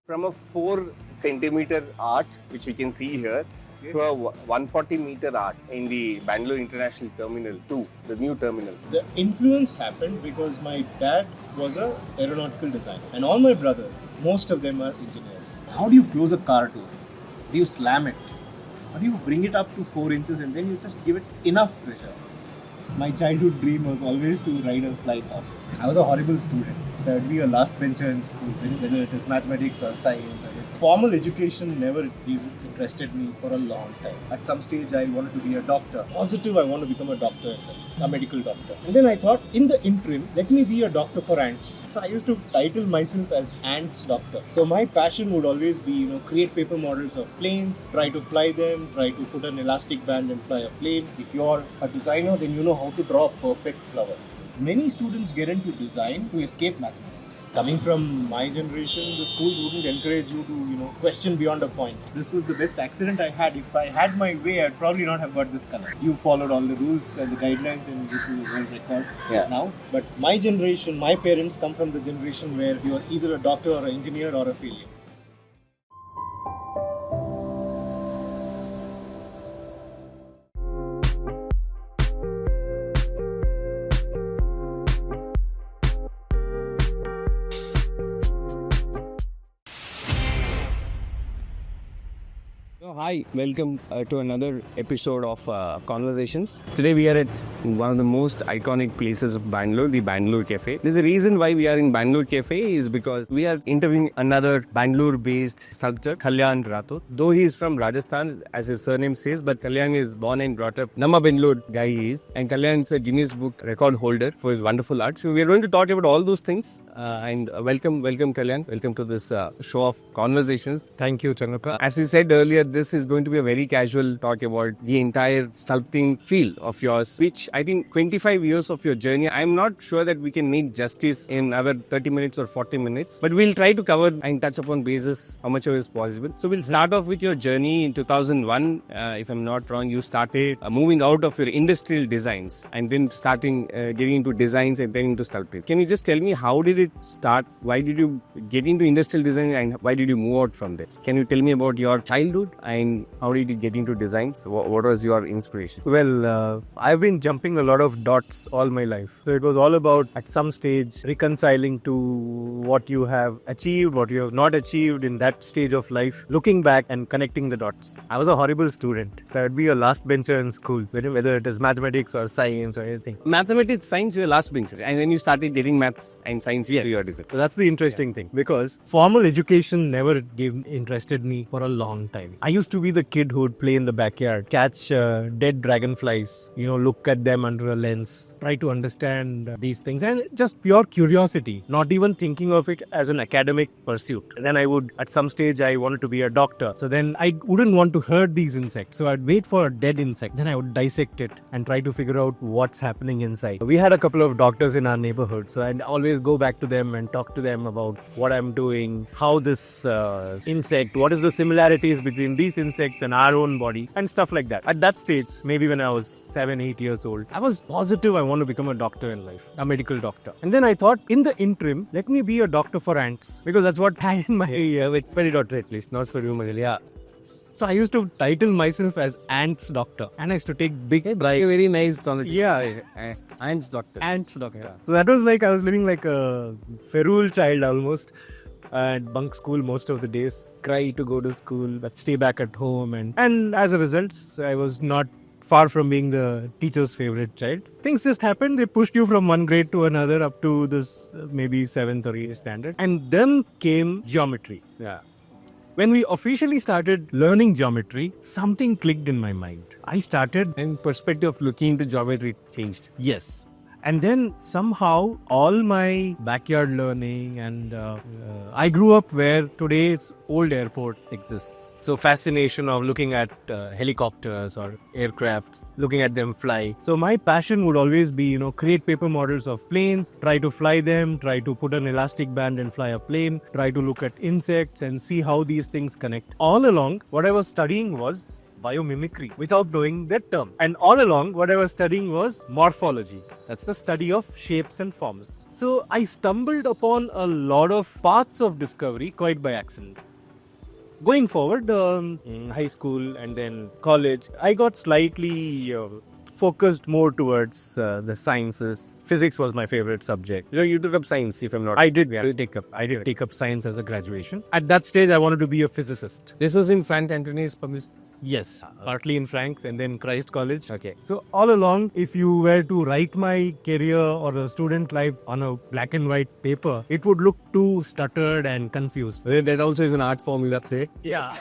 from a 4 centimeter art, which we can see here, to a 140-meter art in the Bangalore International Terminal 2, the new terminal. The influence happened because my dad was an aeronautical designer and all my brothers, most of them are engineers. How do you close a car door? Do you slam it? How do you bring it up to 4 inches and then you just give it enough pressure? My childhood dream was always to ride a flying horse. I was a horrible student, so I'd be a last bencher in school, whether it is mathematics or science or anything. Formal education never interested me for a long time. At some stage, I wanted to be a doctor. Positive, I want to become a doctor, a medical doctor. And then I thought, in the interim, let me be a doctor for ants. So I used to title myself as Ants Doctor. So my passion would always be, create paper models of planes, try to fly them, try to put an elastic band and fly a plane. If you're a designer, then you know how to draw a perfect flower. Many students get into design to escape mathematics. Coming from my generation, the schools wouldn't encourage you to, question beyond a point. This was the best accident I had. If I had my way, I'd probably not have got this color. You followed all the rules and the guidelines, and this is a world record now. But my generation, my parents come from the generation where you are either a doctor or an engineer or a failure. Hi, welcome to another episode of Conversations. Today we are at one of the most iconic places of Bangalore, the Bangalore Cafe. There's a reason why we are in Bangalore Cafe is because we are interviewing another Bangalore-based sculptor, Kalyan Rathore. Though he is from Rajasthan, as his surname says, but Kalyan is born and brought up. Nama Bangalore guy he is. And Kalyan is a Guinness Book record holder for his wonderful art. So we are going to talk about all those things. Welcome Kalyan. Welcome to this show of Conversations. Thank you, Chengappa. As we said earlier, this is going to be a very casual talk about the entire sculpting field of yours, which I think 25 years of your journey, I'm not sure that we can make justice in our 30 minutes or 40 minutes, but we'll try to cover and touch upon basis how much of it is possible. So we'll start off with your journey in 2001. If I'm not wrong, you started moving out of your industrial designs and then getting into designs and then into sculpting. Can you just tell me how did it start? Why did you get into industrial design and why did you move out from this? Can you tell me about your childhood and how did you get into designs? What was your inspiration? Well, I've been jumping a lot of dots all my life. So it was all about, at some stage, reconciling to what you have achieved, what you have not achieved in that stage of life, looking back and connecting the dots. I was a horrible student. So I'd be a last bencher in school, whether it is mathematics or science or anything. Mathematics, science, you were last bencher. And then you started getting maths and science to your design. So that's the interesting thing, because formal education never interested me for a long time. I used to be the kid who would play in the backyard, catch dead dragonflies, look at them under a lens, try to understand these things, and just pure curiosity, not even thinking of it as an academic pursuit. Then at some stage, I wanted to be a doctor. So then I wouldn't want to hurt these insects. So I'd wait for a dead insect. Then I would dissect it and try to figure out what's happening inside. We had a couple of doctors in our neighborhood. So I'd always go back to them and talk to them about what I'm doing, how this insect, what is the similarities between these insects and our own body and stuff like that. At that stage, maybe when I was 7-8 years old, I was positive I want to become a doctor in life, a medical doctor. And then I thought, in the interim, let me be a doctor for ants, because that's what I had in my with peridotary at least, not so rheumatoid. So I used to title myself as Ants Doctor, and I used to take big drive. Very nice connotation. Yeah. Ants Doctor. Ants Doctor. Yeah. So that was like I was living like a feral child almost. And bunk school most of the days, cry to go to school, but stay back at home. And as a result, I was not far from being the teacher's favorite child. Things just happened. They pushed you from one grade to another up to this maybe 7th or 8th standard. And then came geometry. Yeah. When we officially started learning geometry, something clicked in my mind. I started... And perspective of looking into geometry changed. Yes. And then somehow all my backyard learning and I grew up where today's old airport exists. So fascination of looking at helicopters or aircrafts, looking at them fly. So my passion would always be, create paper models of planes, try to fly them, try to put an elastic band and fly a plane, try to look at insects and see how these things connect. All along, what I was studying was biomimicry without knowing that term. And all along, what I was studying was morphology. That's the study of shapes and forms. So I stumbled upon a lot of paths of discovery quite by accident. Going forward, in high school and then college, I got slightly focused more towards the sciences. Physics was my favorite subject. You took up science, if I'm not. I did take up science as a graduation. At that stage, I wanted to be a physicist. This was in Frank Anthony's public. Yes, partly in Franks and then Christ College. Okay. So all along, if you were to write my career or a student life on a black and white paper, it would look too stuttered and confused. That also is an art form, that's it. Yeah.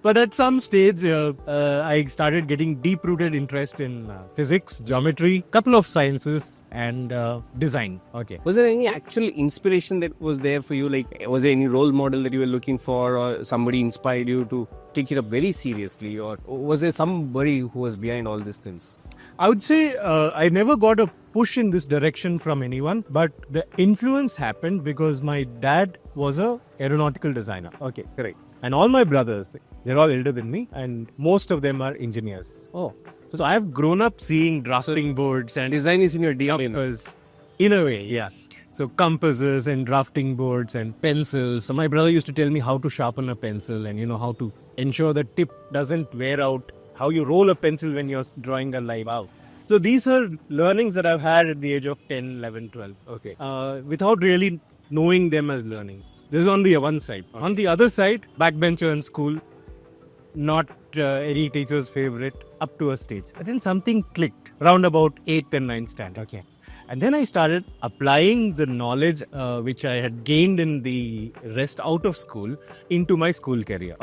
But at some stage, I started getting deep-rooted interest in physics, geometry, couple of sciences, and design. Okay. Was there any actual inspiration that was there for you? Like, was there any role model that you were looking for, or somebody inspired you to take it up very seriously, or was there somebody who was behind all these things? I would say I never got a push in this direction from anyone, but the influence happened because my dad was a aeronautical designer. Okay, correct. And all my brothers, they're all elder than me, and most of them are engineers. Oh, So I've grown up seeing drafting boards and design is in your DNA. compass. In a way, yes. So compasses and drafting boards and pencils. So my brother used to tell me how to sharpen a pencil and how to ensure the tip doesn't wear out, how you roll a pencil when you're drawing a line out. So these are learnings that I've had at the age of 10, 11, 12. Okay. Without really knowing them as learnings. This is on the one side. Okay. On the other side, backbencher in school, not any teacher's favorite up to a stage. But then something clicked around about 8th and 9th standard. Okay. And then I started applying the knowledge which I had gained in the rest out of school into my school career.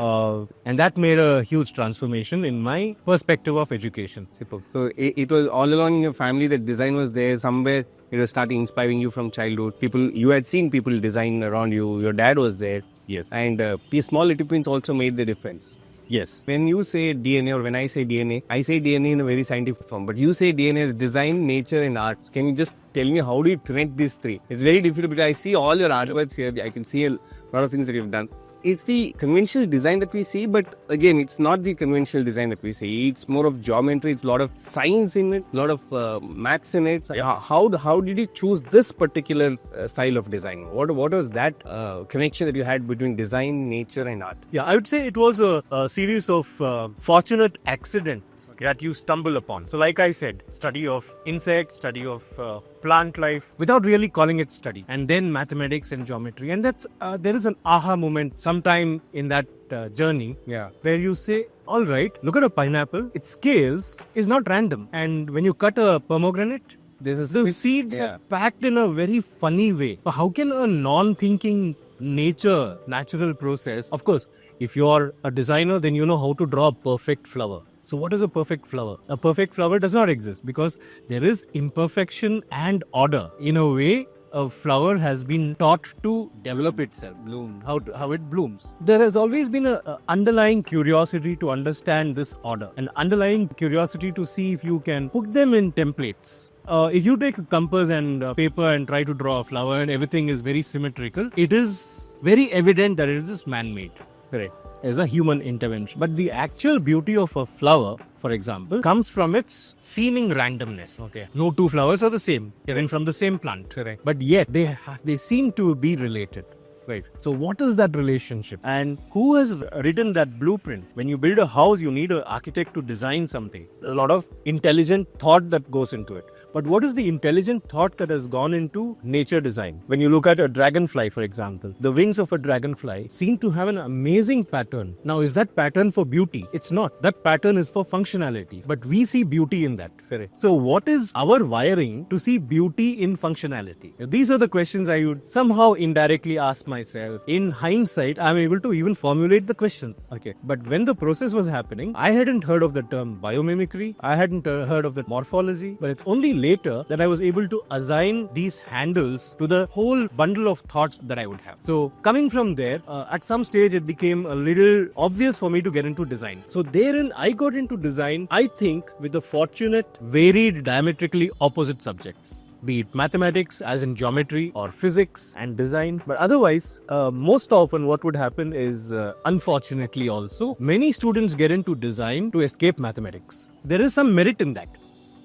And that made a huge transformation in my perspective of education. Superb. So it was all along in your family that design was there somewhere. It was starting inspiring you from childhood. You had seen people design around you. Your dad was there. Yes. And these small little pins also made the difference. Yes. When you say DNA or when I say DNA in a very scientific form. But you say DNA as design, nature and arts. Can you just tell me how do you connect these three? It's very difficult because I see all your artworks here. I can see a lot of things that you've done. It's the conventional design that we see, but again, it's not the conventional design that we see. It's more of geometry. It's a lot of science in it, a lot of maths in it. So how did you choose this particular style of design? What was that connection that you had between design, nature, and art? Yeah, I would say it was a series of fortunate accidents that you stumble upon. So like I said, study of insects, study of plant life without really calling it study, and then mathematics and geometry. And that's there is an aha moment sometime in that journey where you say, all right, look at a pineapple, its scales is not random, and when you cut a pomegranate, the seeds are packed in a very funny way. So how can a non-thinking natural process, of course, if you're a designer, then you know how to draw a perfect flower. So what is a perfect flower? A perfect flower does not exist because there is imperfection and order. In a way, a flower has been taught to develop itself, bloom, how it blooms. There has always been an underlying curiosity to understand this order, an underlying curiosity to see if you can put them in templates. If you take a compass and paper and try to draw a flower and everything is very symmetrical, it is very evident that it is man-made. Correct. As a human intervention. But the actual beauty of a flower, for example, comes from its seeming randomness. Okay. No two flowers are the same, even from the same plant. Correct. But yet they seem to be related. Right. So what is that relationship? And who has written that blueprint? When you build a house, you need an architect to design something. A lot of intelligent thought that goes into it. But what is the intelligent thought that has gone into nature design? When you look at a dragonfly, for example, the wings of a dragonfly seem to have an amazing pattern. Now, is that pattern for beauty? It's not. That pattern is for functionality. But we see beauty in that. Correct. So what is our wiring to see beauty in functionality? These are the questions I would somehow indirectly ask myself. In hindsight, I'm able to even formulate the questions. Okay. But when the process was happening, I hadn't heard of the term biomimicry. I hadn't heard of the morphology. But it's only later that I was able to assign these handles to the whole bundle of thoughts that I would have. So coming from there, at some stage it became a little obvious for me to get into design. So therein I got into design, I think, with the fortunate, varied, diametrically opposite subjects. be it mathematics, as in geometry, or physics and design. But otherwise, most often what would happen is, unfortunately also, many students get into design to escape mathematics. There is some merit in that.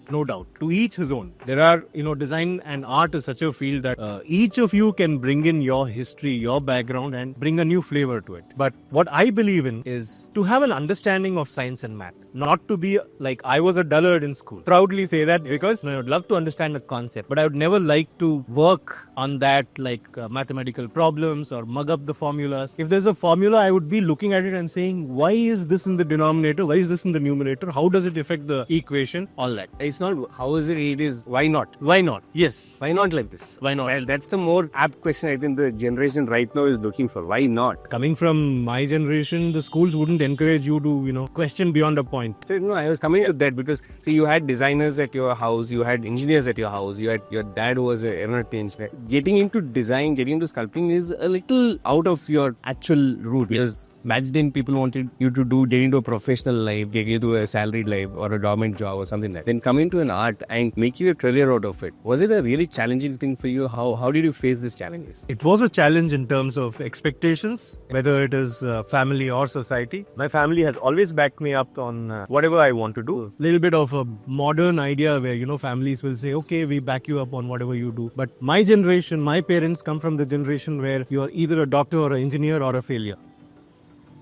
No doubt. To each his own. There are, design and art is such a field that each of you can bring in your history, your background, and bring a new flavor to it. But what I believe in is to have an understanding of science and math. Not to be like I was a dullard in school. Proudly say that because I would love to understand the concept, but I would never like to work on that like mathematical problems or mug up the formulas. If there's a formula, I would be looking at it and saying, why is this in the denominator? Why is this in the numerator? How does it affect the equation? All that. It's not how is it is why not? Why not? Yes. Why not like this? Why not? Well, that's the more apt question I think the generation right now is looking for. Why not? Coming from my generation, the schools wouldn't encourage you to, question beyond a point. So, I was coming to that because see, you had designers at your house, you had engineers at your house, your dad was an aeronautic engineer. Getting into design, getting into sculpting is a little out of your actual route because imagine people wanted you to get into a professional life, get into a salaried life or a government job or something like that. Then come into an art and make you a career out of it. Was it a really challenging thing for you? How did you face these challenges? It was a challenge in terms of expectations, whether it is family or society. My family has always backed me up on whatever I want to do. Little bit of a modern idea where, families will say, okay, we back you up on whatever you do. But my generation, my parents come from the generation where you are either a doctor or an engineer or a failure.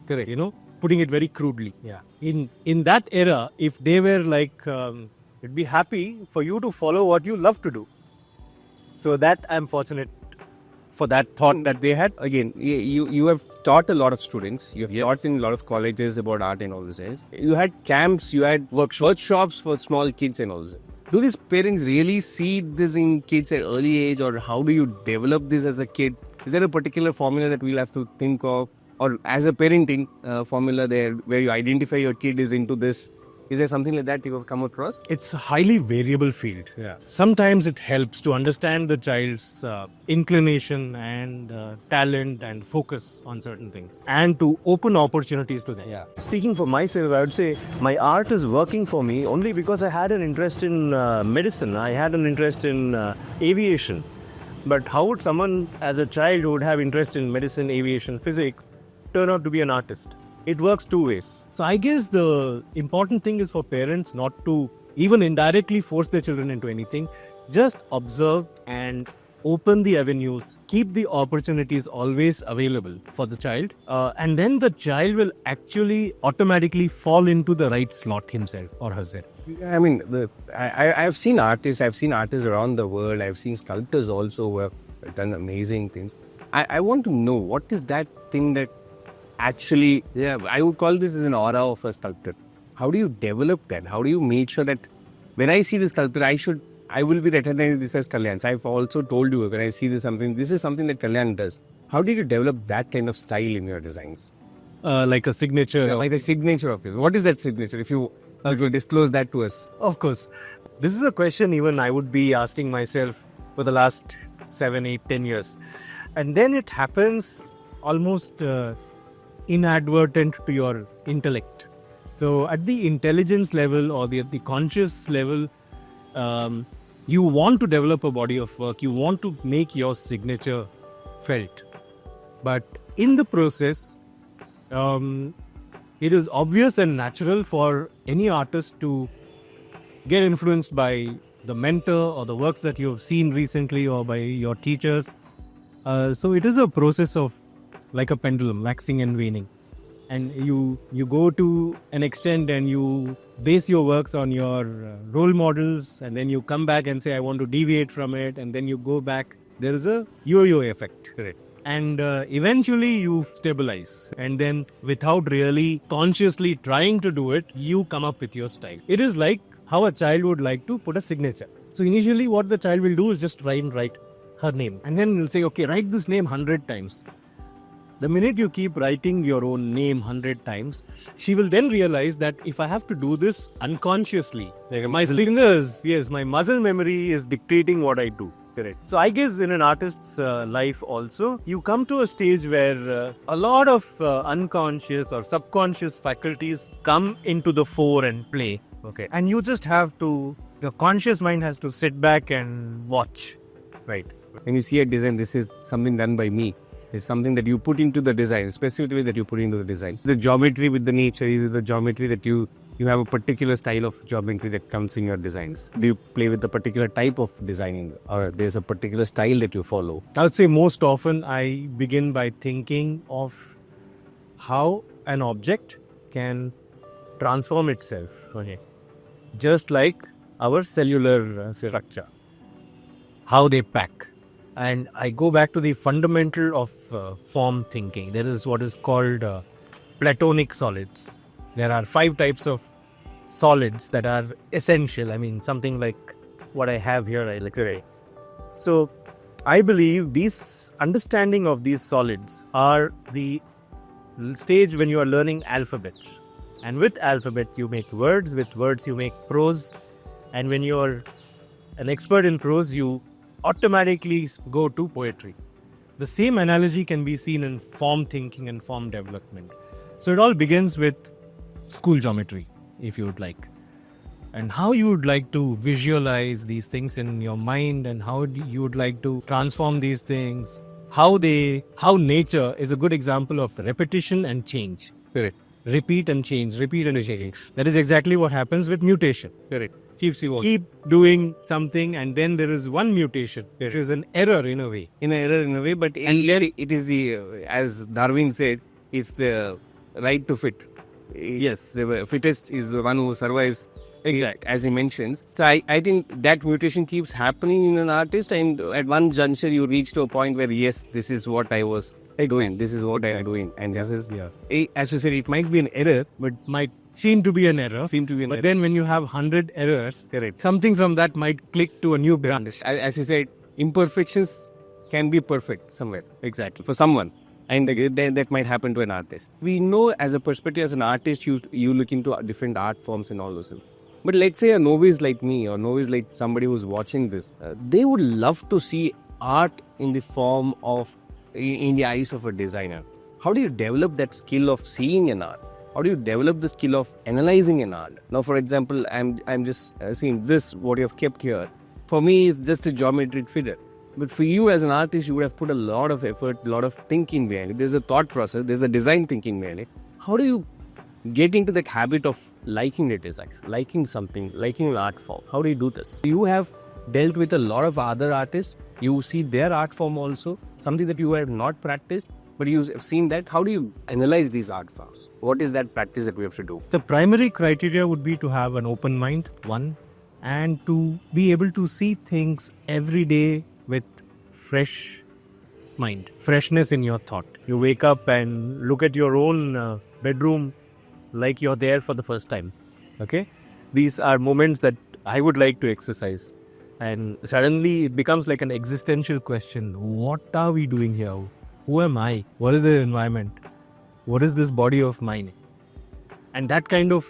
Correct. Putting it very crudely. Yeah. In that era, if they were like, it'd be happy for you to follow what you love to do. So that I'm fortunate for that thought that they had. Again, you have taught a lot of students. You have taught in a lot of colleges about art and all this. You had camps, you had workshops for small kids and all this. Do these parents really see this in kids at early age, or how do you develop this as a kid? Is there a particular formula that we'll have to think of? Or as a parenting formula there where you identify your kid is into this, is there something like that you have come across? It's a highly variable field. Yeah. Sometimes it helps to understand the child's inclination and talent and focus on certain things and to open opportunities to them. Yeah. Speaking for myself, I would say my art is working for me only because I had an interest in medicine. I had an interest in aviation. But how would someone as a child who would have interest in medicine, aviation, physics turn out to be an artist? It works two ways. So I guess the important thing is for parents not to even indirectly force their children into anything. Just observe and open the avenues. Keep the opportunities always available for the child. And then the child will actually automatically fall into the right slot himself or herself. I mean, I've seen artists around the world. I've seen sculptors also who have done amazing things. I want to know, what is that thing that actually, I would call this as an aura of a sculptor. How do you develop that? How do you make sure that when I see the sculptor, I will be recognizing this as Kalyan. So I've also told you when I see this is something that Kalyan does. How did you develop that kind of style in your designs? Like a signature. Like the signature of yours. What is that signature? If you will disclose that to us. Of course. This is a question even I would be asking myself for the last 7, 8, 10 years. And then it happens almost inadvertent to your intellect. So at the intelligence level or the conscious level, you want to develop a body of work. You want to make your signature felt. But in the process, it is obvious and natural for any artist to get influenced by the mentor or the works that you have seen recently or by your teachers. So it is a process of like a pendulum, waxing and waning. And you go to an extent and you base your works on your role models, and then you come back and say, I want to deviate from it, and then you go back. There is a yo-yo effect. Correct. And eventually you stabilize, and then without really consciously trying to do it, you come up with your style. It is like how a child would like to put a signature. So initially what the child will do is just try and write her name, and then you'll say, okay, write this name 100 times. The minute you keep writing your own name 100 times, she will then realize that if I have to do this unconsciously, like my fingers, my muscle memory is dictating what I do. Correct. So I guess in an artist's life also, you come to a stage where a lot of unconscious or subconscious faculties come into the fore and play. Okay. And you just have to Your conscious mind has to sit back and watch. Right. When you see a design, this is something done by me. It's something that you put into the design, specifically that you put into the design. The geometry with the nature is the geometry that you have a particular style of geometry that comes in your designs. Do you play with a particular type of designing, or there's a particular style that you follow? I would say most often I begin by thinking of how an object can transform itself. Okay. Just like our cellular structure, how they pack. And I go back to the fundamental of form thinking. There is what is called platonic solids. There are 5 types of solids that are essential. I mean, something like what I have here, I like today. So I believe this understanding of these solids are the stage when you are learning alphabets. And with alphabet, you make words. With words, you make prose. And when you're an expert in prose, you automatically go to poetry. The same analogy can be seen in form thinking and form development. So it all begins with school geometry, if you would like, and how you would like to visualize these things in your mind, and how you would like to transform these things. How nature is a good example of repetition and change. Correct. Repeat and change, repeat and change. That is exactly what happens with mutation. Correct. Keep doing something, and then there is one mutation, which is an error in a way. But it is the, as Darwin said, it's the right to fit. Yes, the fittest is the one who survives. Exactly. As he mentions. So I think that mutation keeps happening in an artist, and at one juncture you reach to a point where, yes, this is what I was doing, this is what I am doing, and this is as you said, it might be an error, but Might seem to be an error. But then when you have 100 errors, correct, something from that might click to a new branch. As you said, imperfections can be perfect somewhere. Exactly. For someone. And that might happen to an artist. We know, as a perspective, as an artist, you look into different art forms and all those things. But let's say a novice like me, or novice like somebody who's watching this, they would love to see art in the form of, in the eyes of a designer. How do you develop that skill of seeing an art? How do you develop the skill of analyzing an art? Now, for example, I'm just seeing this, what you have kept here. For me, it's just a geometric figure. But for you as an artist, you would have put a lot of effort, a lot of thinking behind it. There's a thought process, there's a design thinking behind it. How do you get into that habit of liking the design, liking something, liking an art form? How do you do this? You have dealt with a lot of other artists. You see their art form also, something that you have not practiced, but you have seen that. How do you analyze these art forms? What is that practice that we have to do? The primary criteria would be to have an open mind, one, and to be able to see things every day with fresh mind, freshness in your thought. You wake up and look at your own bedroom like you're there for the first time. Okay? These are moments that I would like to exercise. And suddenly it becomes like an existential question. What are we doing here? Who am I? What is the environment? What is this body of mine? And that kind of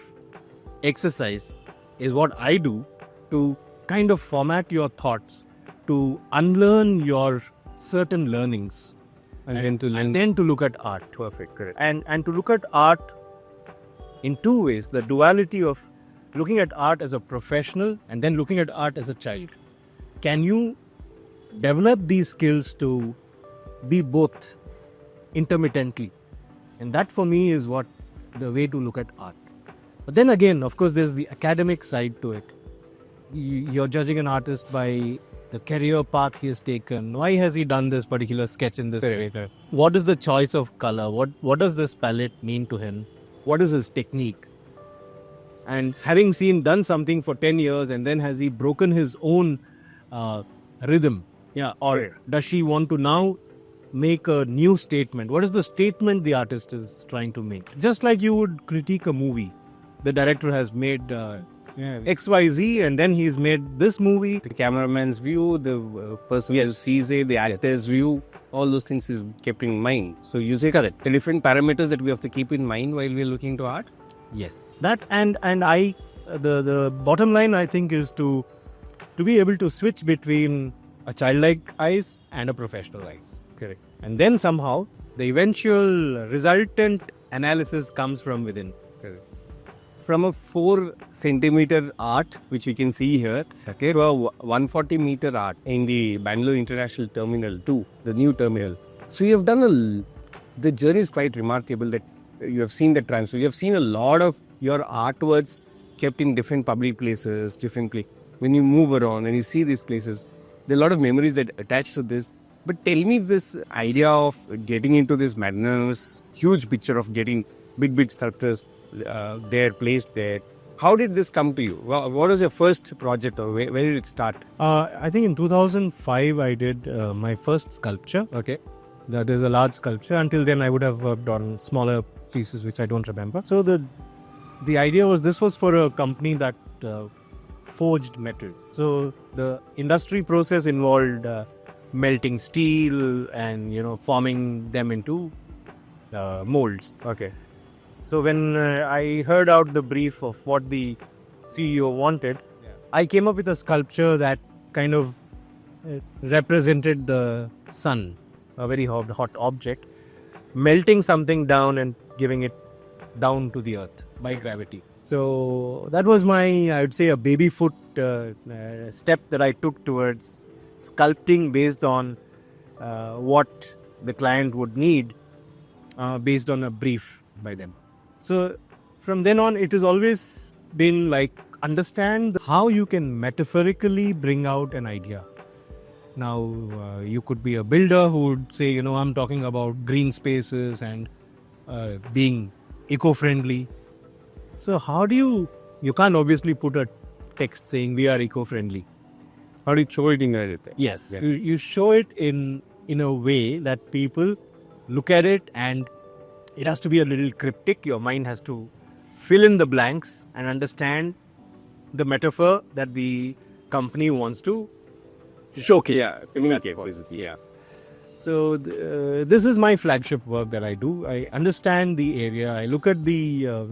exercise is what I do to kind of format your thoughts, to unlearn your certain learnings, and then to look at art. Perfect, correct. And to look at art in two ways: the duality of looking at art as a professional and then looking at art as a child. Can you develop these skills to be both intermittently? And that for me is what the way to look at art. But then again, of course, there's the academic side to it. You're judging an artist by the career path he has taken. Why has he done this particular sketch in this way? What is the choice of color? What does this palette mean to him? What is his technique? And having done something for 10 years, and then has he broken his own rhythm? Yeah. Or does she want to now make a new statement? What is the statement the artist is trying to make? Just like you would critique a movie. The director has made XYZ, and then he's made this movie. The cameraman's view, the person who sees it, the actor's view, all those things is kept in mind. So you say correct. The different parameters that we have to keep in mind while we're looking to art. Yes. That and I the bottom line, I think, is to be able to switch between a childlike eyes and a professional eyes. Correct. And then somehow the eventual resultant analysis comes from within. Correct. from a 4 centimeter art, which we can see here, okay, to a 140-meter art in the Bengaluru International Terminal 2, the new terminal. So you have done the journey is quite remarkable that you have seen the transfer. You have seen a lot of your artworks kept in different public places, when you move around and you see these places, there are a lot of memories that attach to this. But tell me this idea of getting into this magnanimous, huge picture of getting big sculptors placed there. How did this come to you? What was your first project or where did it start? I think in 2005 I did my first sculpture. Okay. That is a large sculpture. Until then I would have worked on smaller pieces which I don't remember. So the idea was this was for a company that forged metal. So the industry process involved melting steel and forming them into molds. Okay. So when I heard out the brief of what the CEO wanted, I came up with a sculpture that kind of represented the sun, a very hot object, melting something down and giving it down to the earth by gravity. So that was my, I would say, a baby foot step that I took towards sculpting based on what the client would need based on a brief by them. So from then on, it has always been like understand how you can metaphorically bring out an idea. Now, you could be a builder who would say, I'm talking about green spaces and being eco-friendly. So how do you can't obviously put a text saying we are eco-friendly. How do you show it in anything? Yes, Yeah. you show it in a way that people look at it, and it has to be a little cryptic. Your mind has to fill in the blanks and understand the metaphor that the company wants to showcase. Yeah, communicate basically. Yes. So this is my flagship work that I do. I understand the area. I look at the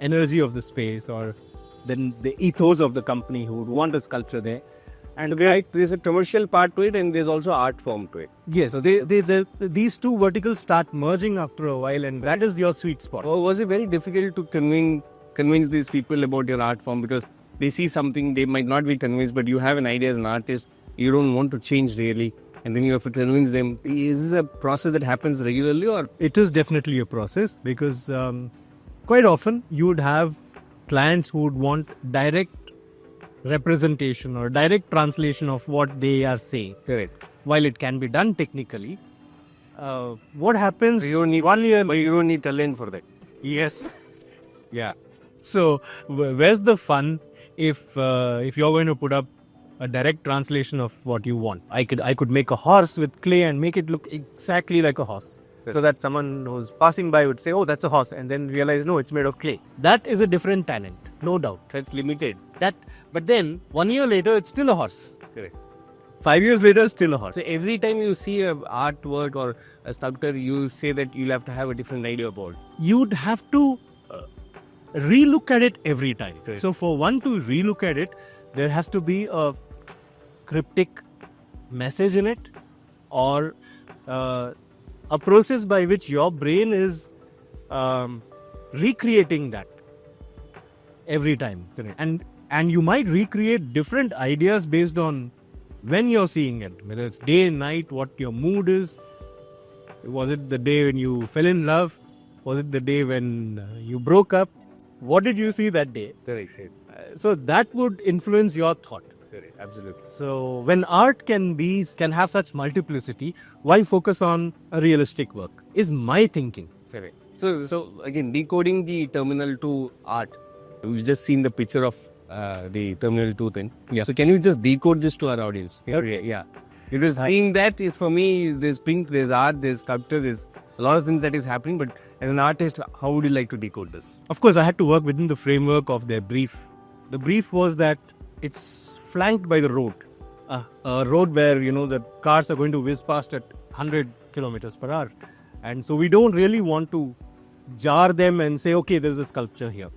energy of the space, or then the ethos of the company who would want a sculpture there. And there's a commercial part to it, and there's also art form to it. Yes, so these two verticals start merging after a while, and that is your sweet spot. Or was it very difficult to convince these people about your art form, because they see something, they might not be convinced, but you have an idea as an artist, you don't want to change really, and then you have to convince them. Is this a process that happens regularly, or? It is definitely a process, because quite often you would have clients who would want direct representation or direct translation of what they are saying. Correct. While it can be done technically, what happens? You don't need 1 year, but you don't need talent for that. Yes. Yeah. So where's the fun if you're going to put up a direct translation of what you want? I could make a horse with clay and make it look exactly like a horse. So that someone who's passing by would say, oh, that's a horse, and then realize, no, it's made of clay. That is a different talent, no doubt. That's limited. But then 1 year later, it's still a horse. Correct. 5 years later, it's still a horse. So every time you see a artwork or a sculptor, you say that you'll have to have a different idea about it. You'd have to relook at it every time. Correct. So for one to relook at it, there has to be a cryptic message in it, or a process by which your brain is recreating that every time. Correct. And you might recreate different ideas based on when you're seeing it, whether it's day and night, what your mood is. Was it the day when you fell in love? Was it the day when you broke up? What did you see that day? Correct. So that would influence your thought. Correct. Absolutely. So when art can have such multiplicity, why focus on a realistic work? Is my thinking. Correct. So again, decoding the Terminal 2 art. We've just seen the picture of the Terminal 2 thing. Yeah. So can you just decode this to our audience? Yeah. Because seeing that is, for me, there's print, there's art, there's sculpture, there's a lot of things that is happening. But as an artist, how would you like to decode this? Of course, I had to work within the framework of their brief. The brief was that it's flanked by the road. A road where, the cars are going to whiz past at 100 kilometers per hour. And so we don't really want to jar them and say, okay, there's a sculpture here.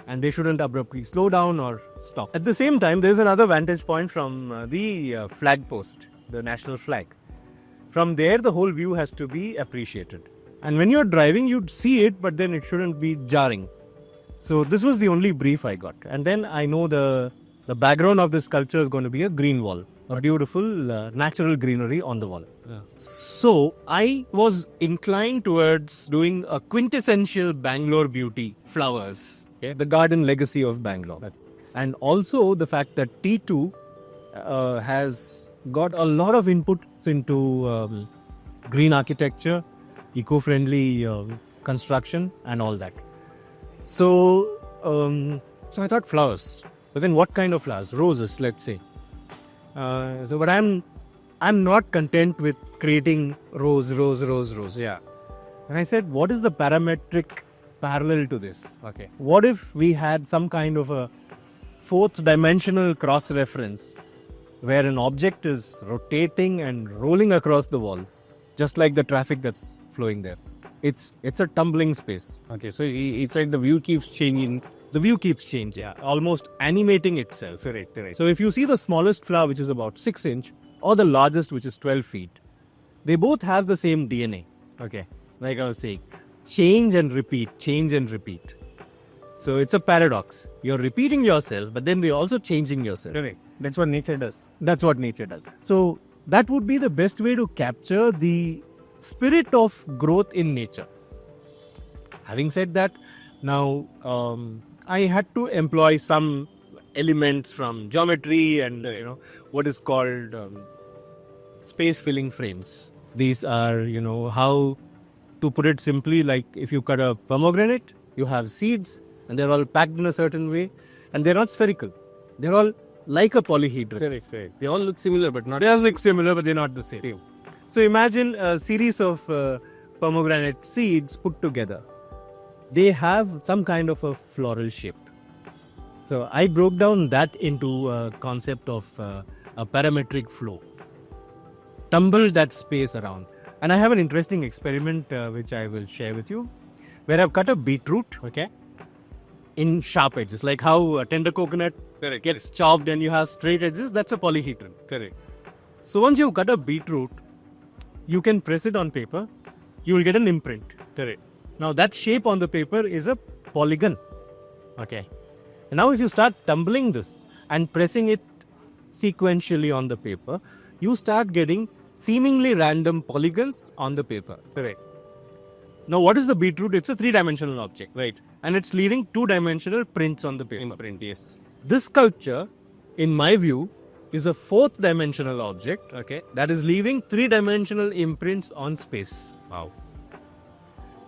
And they shouldn't abruptly slow down or stop. At the same time, there's another vantage point from the flag post, the national flag. From there, the whole view has to be appreciated. And when you're driving, you'd see it, but then it shouldn't be jarring. So this was the only brief I got. And then I know the background of this sculpture is going to be a green wall, a beautiful natural greenery on the wall. So I was inclined towards doing a quintessential Bangalore beauty, flowers, the garden legacy of Bangalore. And also the fact that T2 has got a lot of inputs into green architecture, eco-friendly construction and all that. So I thought flowers. But then what kind of flowers? Roses, let's say. But I'm not content with creating rose. Yeah. And I said, what is the parametric parallel to this? Okay. What if we had some kind of a fourth dimensional cross-reference where an object is rotating and rolling across the wall, just like the traffic that's flowing there. It's a tumbling space. Okay, so it's like the view keeps changing. The view keeps changing, almost animating itself. Correct. So if you see the smallest flower, which is about 6 inch, or the largest, which is 12 feet, they both have the same DNA. Okay, like I was saying, change and repeat. So it's a paradox. You're repeating yourself, but then you're also changing yourself. Correct. That's what nature does. So that would be the best way to capture the spirit of growth in nature. Having said that, now I had to employ some elements from geometry and what is called space filling frames. These are how to put it simply, like if you cut a pomegranate, you have seeds and they're all packed in a certain way and they're not spherical. They're all like a polyhedron. Correct. They all look similar, but not. They all look similar, but they're not the same. So imagine a series of pomegranate seeds put together. They have some kind of a floral shape. So I broke down that into a concept of a parametric flow. Tumbled that space around. And I have an interesting experiment which I will share with you, where I've cut a beetroot, in sharp edges, like how a tender coconut gets chopped and you have straight edges. That's a polyhedron. Correct. So once you cut a beetroot, you can press it on paper, you will get an imprint. Correct. Now that shape on the paper is a polygon. Okay. And now if you start tumbling this and pressing it sequentially on the paper, you start getting seemingly random polygons on the paper. Correct. Now what is the beetroot? It's a 3-dimensional object. Right. And it's leaving 2-dimensional prints on the paper. Imprint, yes. This sculpture, in my view, is a 4th-dimensional object, that is leaving 3-dimensional imprints on space. Wow.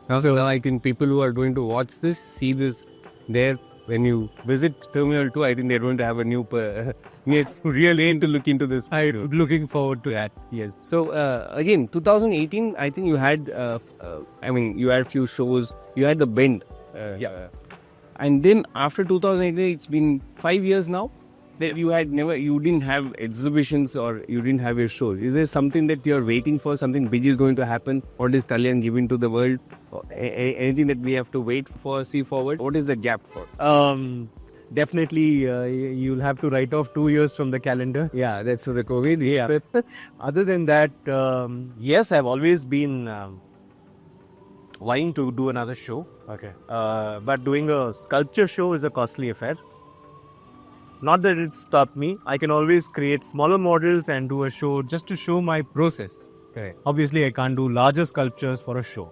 So I think people who are going to watch this, see this there. When you visit Terminal 2, I think they're going to have a new real aim to look into this. I'm looking forward to that. Yes. So again, 2018, I think you had, you had few shows. You had the Bend. And then after 2018, it's been 5 years now that you didn't have exhibitions or you didn't have your shows. Is there something that you're waiting for? Something big is going to happen? What is Kalyan giving to the world? Anything that we have to wait for, see forward? What is the gap for? Definitely, you'll have to write off 2 years from the calendar. Yeah, that's the COVID. Yeah. Other than that, yes, I've always been vying to do another show. Okay. But doing a sculpture show is a costly affair. Not that it stopped me. I can always create smaller models and do a show just to show my process. Okay. Obviously, I can't do larger sculptures for a show.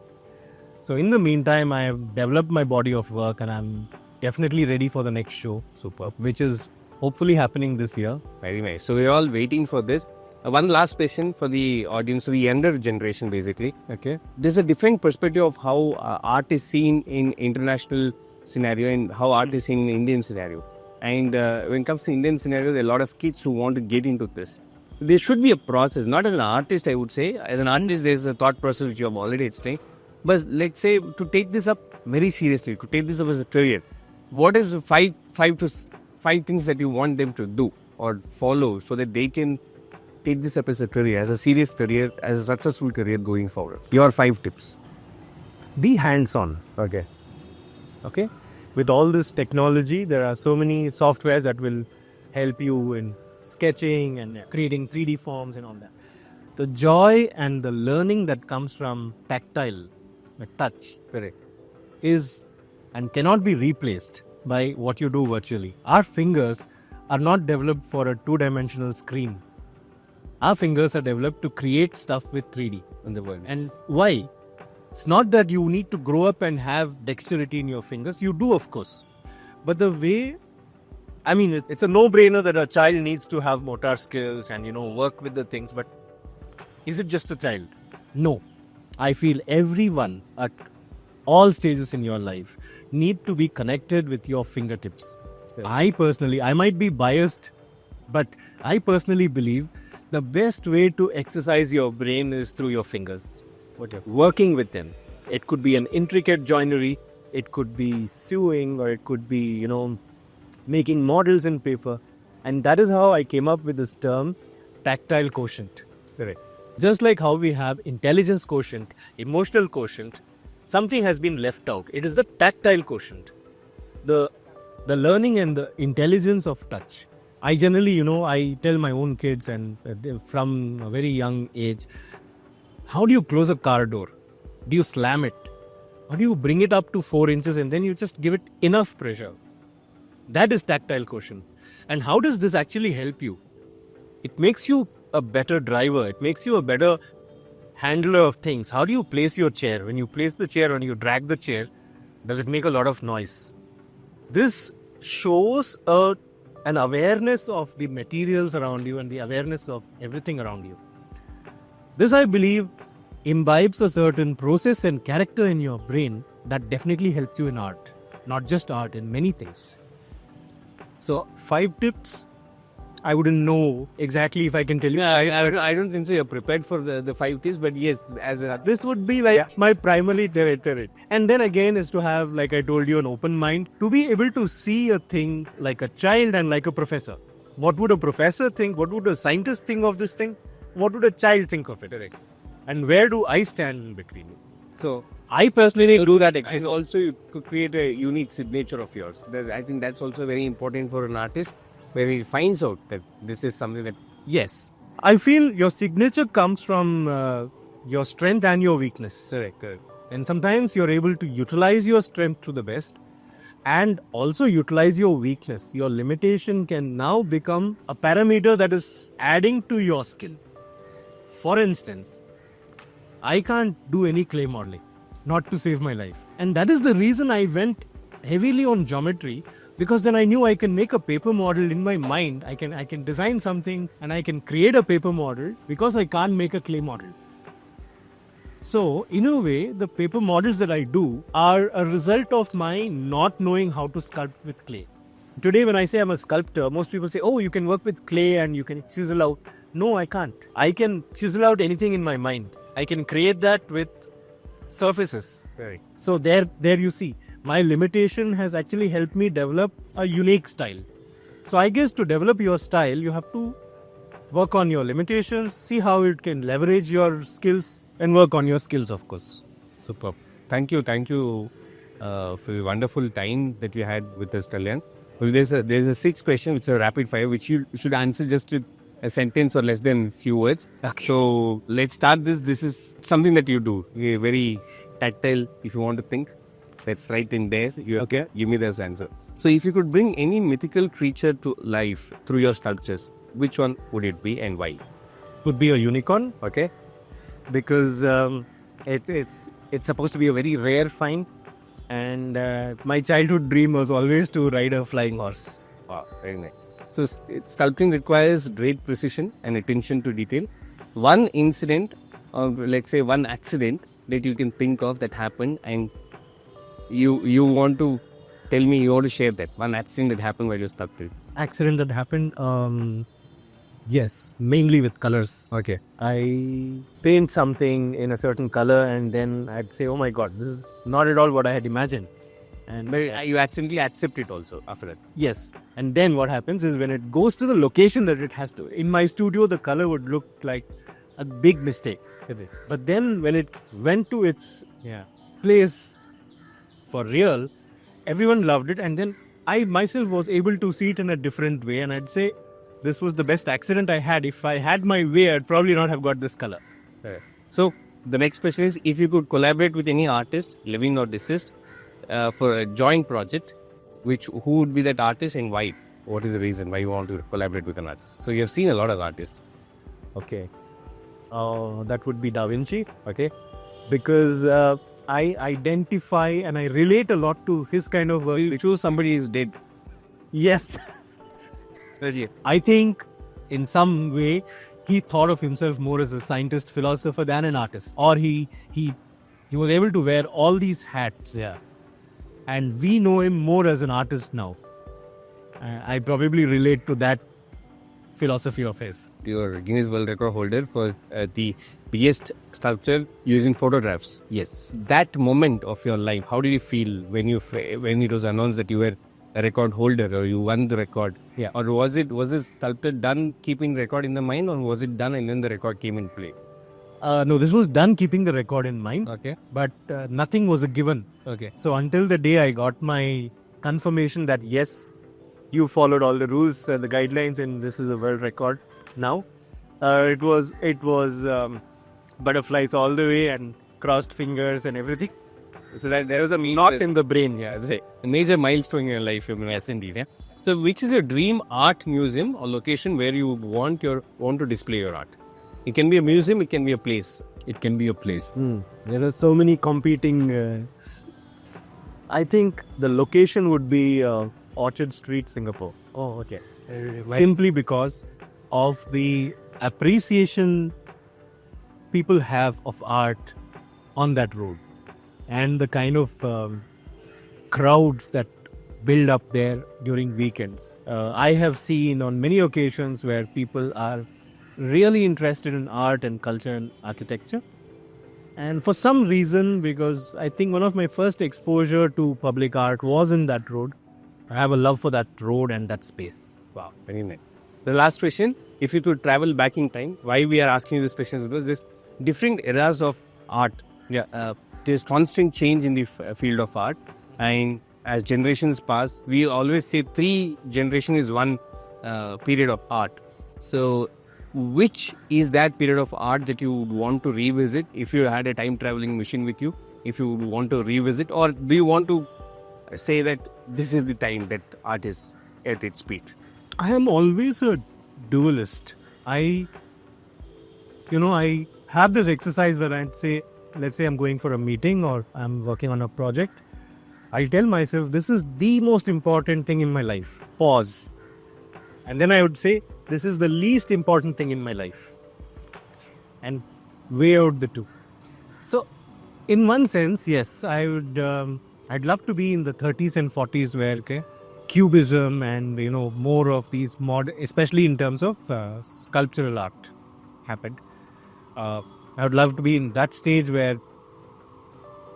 So in the meantime, I have developed my body of work and I'm definitely ready for the next show. Superb. Which is hopefully happening this year. Very nice. So we're all waiting for this. One last question for the audience, so the younger generation basically. Okay. There's a different perspective of how art is seen in international scenario and how art is seen in Indian scenario. And when it comes to Indian scenario, there are a lot of kids who want to get into this. There should be a process, not as an artist, I would say. As an artist, there's a thought process which you have already explained. But let's say to take this up very seriously, to take this up as a career, what is the five things that you want them to do or follow so that they can take this up as a career, as a serious career, as a successful career going forward? Your 5 tips. Be hands-on. Okay. With all this technology, there are so many softwares that will help you in sketching and creating 3D forms and all that. The joy and the learning that comes from tactile, touch, Correct. is and cannot be replaced by what you do virtually. Our fingers are not developed for a two-dimensional screen. Our fingers are developed to create stuff with 3D in the world. And why? It's not that you need to grow up and have dexterity in your fingers. You do, of course. But the way, it's a no-brainer that a child needs to have motor skills and, work with the things. But is it just a child? No. I feel everyone at all stages in your life need to be connected with your fingertips. Yeah. I might be biased, but I personally believe the best way to exercise your brain is through your fingers. Working with them. It could be an intricate joinery, it could be sewing, or it could be, making models in paper. And that is how I came up with this term, tactile quotient. Correct. Just like how we have intelligence quotient, emotional quotient, something has been left out. It is the tactile quotient. The learning and the intelligence of touch. I generally, I tell my own kids and from a very young age, how do you close a car door? Do you slam it? Or do you bring it up to 4 inches and then you just give it enough pressure? That is tactile quotient. And how does this actually help you? It makes you a better driver. It makes you a better handler of things. How do you place your chair? When you place the chair, when you drag the chair, does it make a lot of noise? This shows an awareness of the materials around you and the awareness of everything around you. This, I believe, imbibes a certain process and character in your brain that definitely helps you in art. Not just art, in many things. So, 5 tips. I wouldn't know exactly if I can tell you. I don't think so. You're prepared for the 5 tips, but yes, this would be like my primary territory. And then again is to have, like I told you, an open mind, to be able to see a thing like a child and like a professor. What would a professor think? What would a scientist think of this thing? What would a child think of it? Correct. And where do I stand in between? So I personally do that exercise. Also, to create a unique signature of yours. I think that's also very important for an artist, where he finds out that this is something that, yes. I feel your signature comes from your strength and your weakness. Correct. And sometimes you're able to utilize your strength to the best and also utilize your weakness. Your limitation can now become a parameter that is adding to your skill. For instance, I can't do any clay modeling, not to save my life. And that is the reason I went heavily on geometry, because then I knew I can make a paper model in my mind. I can design something and I can create a paper model because I can't make a clay model. So, in a way, the paper models that I do are a result of my not knowing how to sculpt with clay. Today, when I say I'm a sculptor, most people say, oh, you can work with clay and you can chisel out. No, I can't. I can chisel out anything in my mind. I can create that with surfaces. Right. So there you see, my limitation has actually helped me develop a unique style. So I guess to develop your style, you have to work on your limitations, see how it can leverage your skills, and work on your skills, of course. Superb. Thank you for the wonderful time that you had with us, Kalyan. Well, there's a 6th question, which is a rapid fire, which you should answer just with a sentence or less than a few words. Okay. So let's start this. This is something that you do. You're very tactile, if you want to think. That's right in there. Okay. Give me this answer. So if you could bring any mythical creature to life through your sculptures, which one would it be and why? Would be a unicorn. Okay. Because it's supposed to be a very rare find, and my childhood dream was always to ride a flying horse. Wow, very nice. So sculpting requires great precision and attention to detail. One incident, or let's say one accident that you can think of that happened, and you want to tell me, you want to share that one accident that happened while you sculpted. Accident that happened. Yes, mainly with colors. Okay. I paint something in a certain color and then I'd say, oh my god, this is not at all what I had imagined. And But you accidentally accept it also after that. yes, and then what happens is when it goes to the location that it has to. In my studio, the color would look like a big mistake. But then when it went to its place for real, everyone loved it, and then I myself was able to see it in a different way, and I'd say, this was the best accident I had. If I had my way, I'd probably not have got this color. So the next question is, if you could collaborate with any artist, living or deceased, for a joint project, who would be that artist and why? What is the reason why you want to collaborate with an artist? So you have seen a lot of artists. Okay. That would be Da Vinci. Okay. Because I identify and I relate a lot to his kind of work. You choose somebody who is dead. Yes. I think in some way he thought of himself more as a scientist, philosopher than an artist. Or he was able to wear all these hats. Yeah. And we know him more as an artist now. I probably relate to that philosophy of his. Your Guinness World Record holder for the biggest sculpture using photographs. Yes. That moment of your life, how did you feel when it was announced that you were a record holder or you won the record? Yeah. Or was this sculpture done keeping record in the mind, or was it done and then the record came in play? No, this was done keeping the record in mind. Okay. But nothing was a given. Okay. So until the day I got my confirmation that yes, you followed all the rules, the guidelines, and this is a world record. Now, it was butterflies all the way and crossed fingers and everything. So that there was a Not in the brain. Yeah, a major milestone in your life, S&D. Yeah. So, which is your dream art museum or location where you want to display your art? It can be a museum, it can be a place. It can be a place. There are so many competing. I think the location would be Orchard Street, Singapore. Oh, okay. Simply because of the appreciation people have of art on that road and the kind of crowds that build up there during weekends. I have seen on many occasions where people are really interested in art and culture and architecture. And for some reason, because I think one of my first exposure to public art was in that road, I have a love for that road and that space. Wow, very nice. The last question, if you could travel back in time, why we are asking you this question is because there's different eras of art. Yeah, there's constant change in the field of art, and as generations pass, we always say 3 generations is one period of art. So, which is that period of art that you would want to revisit if you had a time traveling machine with you? If you would want to revisit, or do you want to say that this is the time that art is at its peak? I am always a dualist. I have this exercise where I'd say, let's say I'm going for a meeting or I'm working on a project. I tell myself, this is the most important thing in my life. Pause. And then I would say, this is the least important thing in my life. And weigh out the two. So, in one sense, yes, I would. I'd love to be in the 30s and 40s where cubism and more of these modern, especially in terms of sculptural art, happened. I would love to be in that stage where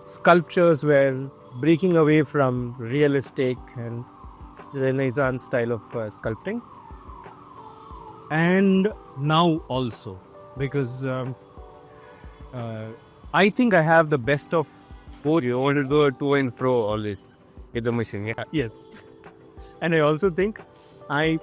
sculptures were breaking away from realistic and Renaissance style of sculpting. And now also, because I think I have the best of both. You want to go to and fro always with the machine, yeah? Yes. And I also think I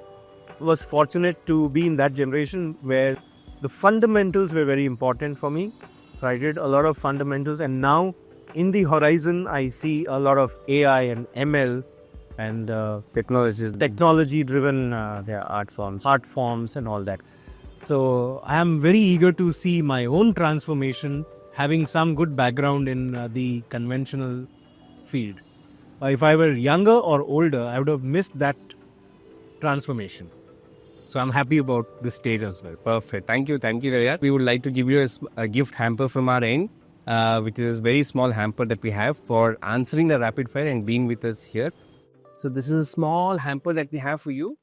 was fortunate to be in that generation where the fundamentals were very important for me. So I did a lot of fundamentals, and now in the horizon I see a lot of AI and ML and technology driven art forms and all that. So I am very eager to see my own transformation, having some good background in the conventional field. If I were younger or older, I would have missed that transformation. So I'm happy about this stage as well. Perfect. Thank you, Kalyan. We would like to give you a gift hamper from our end, which is a very small hamper that we have for answering the rapid fire and being with us here. So this is a small hamper that we have for you.